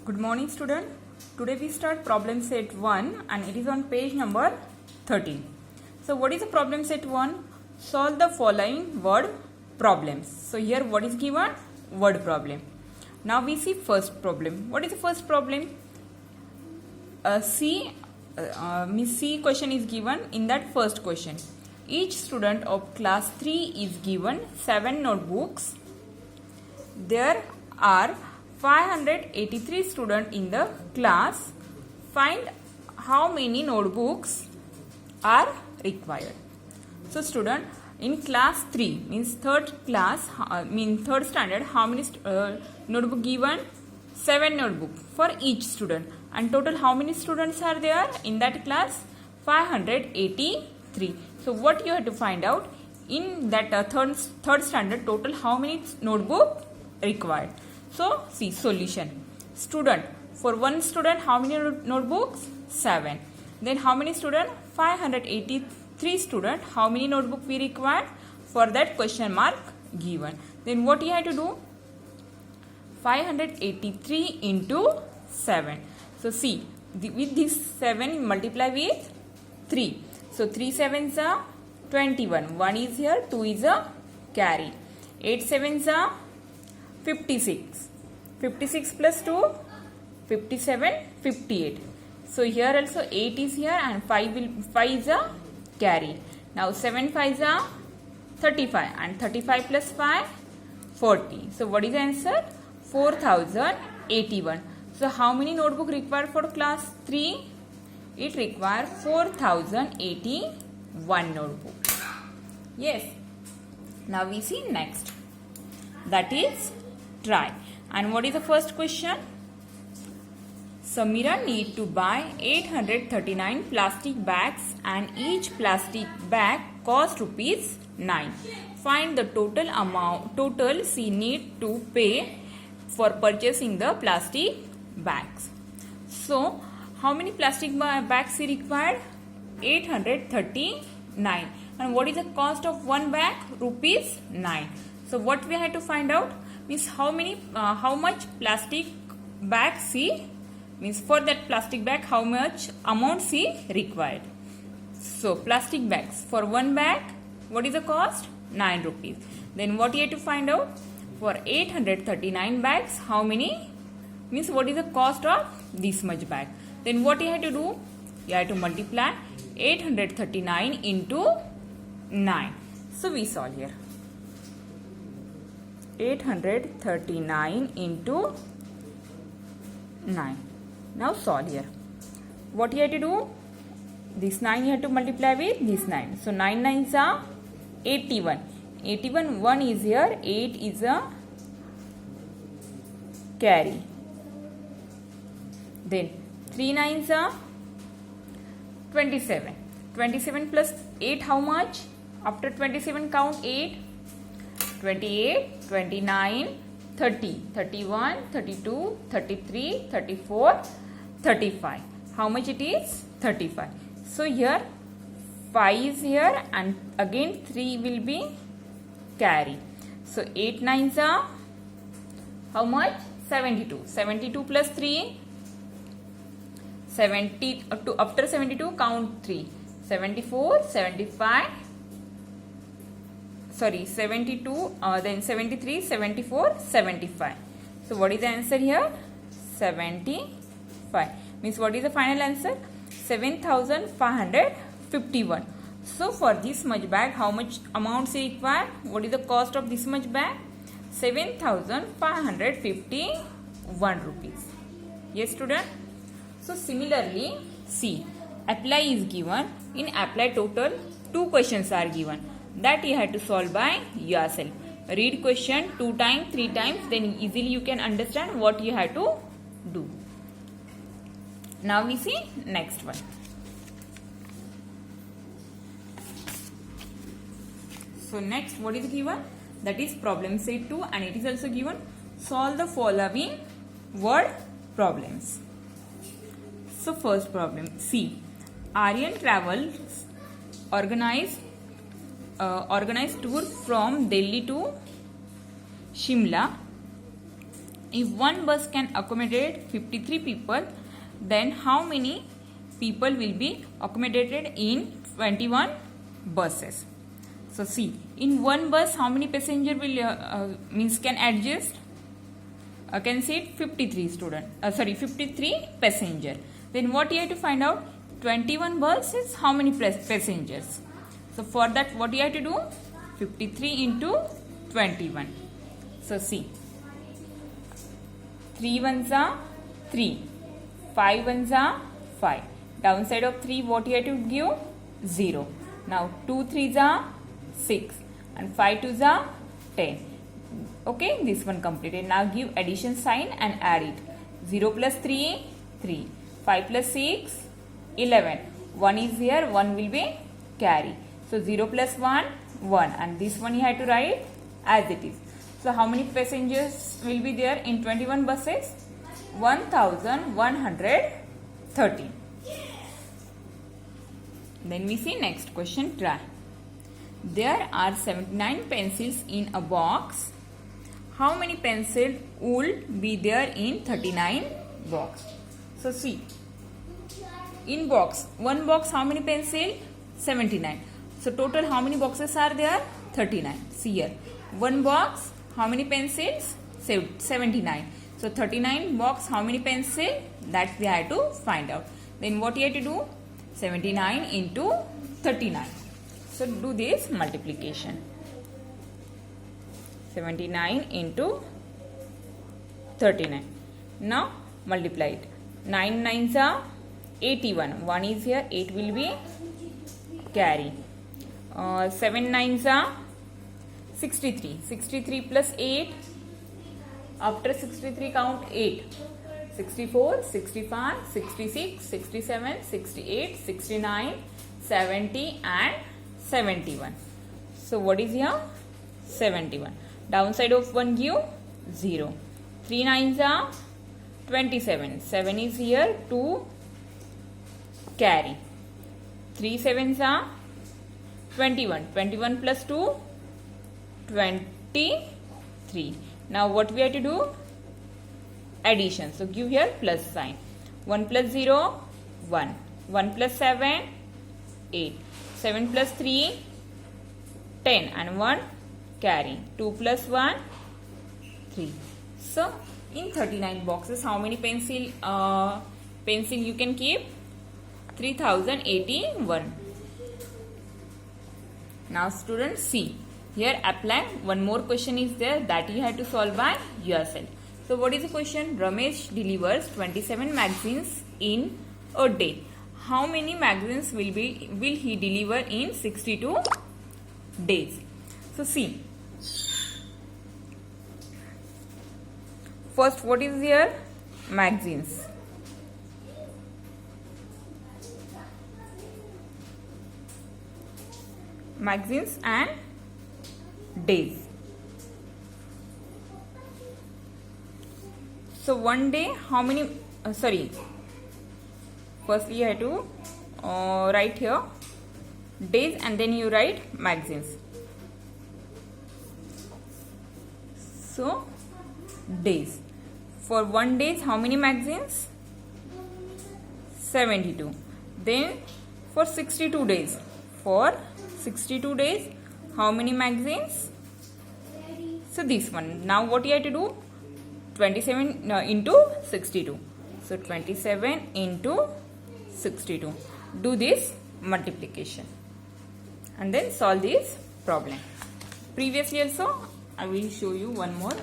Good morning student. Today we start problem set 1 and it is on page number 13. So what is the problem set 1? Solve the following word problems. So here what is given? Word problem. Now we see first problem. What is the first problem? C question is given in that first question. Each student of class 3 is given 7 notebooks. There are 583 students in the class. Find how many notebooks are required. So student, in class 3 means third class, third standard, how many notebook given? 7 notebook for each student. And total how many students are there in that class? 583. So what you have to find out in that third standard, total how many notebook required. So see solution. Student, for one student how many notebooks? 7. Then how many student? 583 student. How many notebook we require? For that question mark given. Then what you have to do? 583 into 7. So see, with this 7 multiply with 3. So 3 sevens are 21. 1 is here, 2 is a carry. 8 sevens are 56. 56 plus 2, 57, 58. So here also 8 is here and 5 is a carry. Now 7 5s are 35 and 35 plus 5, 40. So what is the answer? 4081. So how many notebook required for class 3? It requires 4081 notebook. Yes. Now we see next. That is try. And what is the first question? Samira need to buy 839 plastic bags and each plastic bag cost rupees 9. Find the total she need to pay for purchasing the plastic bags. So how many plastic bags she required? 839. And what is the cost of one bag? Rupees 9. So what we have to find out means how much plastic bags she means for that plastic bag how much amount she required. So plastic bags for one bag, what is the cost? 9 rupees. Then what you have to find out? For 839 bags, how many? Means what is the cost of this much bag? Then what you have to do? You have to multiply 839 into 9. So we solve here. 839 into 9. Now solve here. What you have to do? This 9 you have to multiply with this 9. So 9 9s are 81. 81, 1 is here, 8 is a carry. Then 3 9s are 27. 27 plus 8 how much? After 27 count 8. 28, 29, 30, 31, 32, 33, 34, 35. How much it is? 35. So here 5 is here and again 3 will be carry. So 8 9s are how much? 72. 72 plus 3, 70, after 72 count 3. 74, 75, sorry 72, then 73, 74, 75. So what is the answer here? 75. Means what is the final answer? 7551. So for this much bag, how much amount is required? What is the cost of this much bag? 7551 rupees. Yes student? So similarly, see, apply is given. In apply total, 2 questions are given. That you have to solve by yourself. Read question 2 times, 3 times, then easily you can understand what you have to do. Now we see next one. So next what is given? That is problem set 2 and it is also given. Solve the following word problems. So first problem, see, Aryan travels organized tour from Delhi to Shimla if one bus can accommodate 53 people, then how many people will be accommodated in 21 buses? So see, in one bus how many passenger will means can adjust? Can say 53 passenger. Then what you have to find out? 21 buses, how many passengers? So for that what you have to do? 53 into 21. So see, 3 ones are 3, 5 ones are 5. Downside of 3 what you have to give? 0. Now 2 3s are 6 and 5 2s are 10. Okay, this one completed. Now give addition sign and add it. 0 plus 3, 3. 5 plus 6, 11. 1 is here, 1 will be carry. So 0 plus 1, 1. And this one you have to write as it is. So how many passengers will be there in 21 buses? 1130. Then we see next question, try. There are 79 pencils in a box. How many pencils would be there in 39 box? So see, in box, one box how many pencils? 79. So total how many boxes are there? 39. See here, one box how many pencils? 79. So 39 box how many pencils? That we have to find out. Then what you have to do? 79 into 39. So do this multiplication. 79 into 39. Now multiply it. 9 9s are 81. 1 is here. 8 will be carry. 7 9s are 63. 63 plus 8. After 63 count 8. 64, 65, 66, 67, 68, 69, 70 and 71. So what is here? 71. Downside of 1 give 0. 3 9s are 27. 7 is here, 2 carry. 3 7s are 21. 21 plus 2, 23. Now what we have to do? Addition. So give here plus sign. 1 plus 0, 1. 1 plus 7, 8. 7 plus 3, 10 and 1 carry. 2 plus 1, 3. So in 39 boxes how many pencil you can keep? 3081. Now students see, here apply one more question is there that you have to solve by yourself. So what is the question? Ramesh delivers 27 magazines in a day. How many magazines will he deliver in 62 days? So see, first what is here? Magazines. Magazines and days. So one day how many, firstly you have to write here days and then you write magazines. So days. For 1 day how many magazines? 72. Then for 62 days. For 62 days how many magazines? So this one. Now what you have to do? 27 into 62. So 27 into 62. Do this multiplication and then solve this problem. Previously also I will show you one more.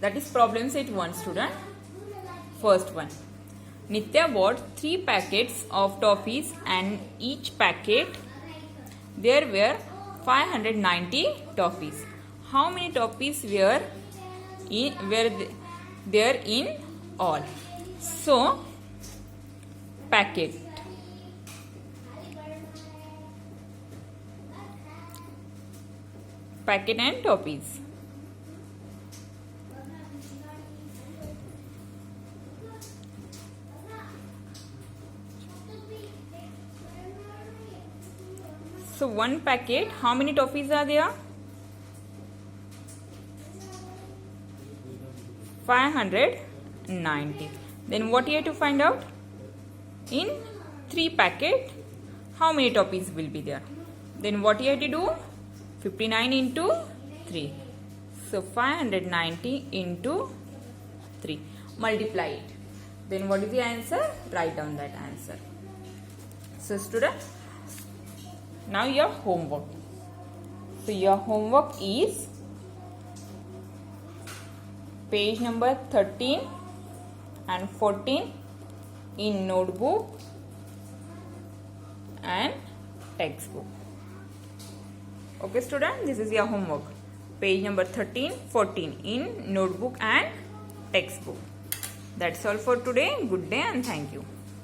That is problem set 1 student. First one. Nitya bought 3 packets of toffees and each packet there were 590 toffees. How many toffees were there in all? So packet and toffees. So one packet, how many toffees are there? 590. Then what you have to find out? In 3 packet, how many toppings will be there? Then what you have to do? 59 into 3. So 590 into 3. Multiply it. Then what is the answer? Write down that answer. So student, now your homework. So your homework is page number 13 and 14 in notebook and textbook. Okay student, this is your homework. Page number 13, 14 in notebook and textbook. That's all for today. Good day and thank you.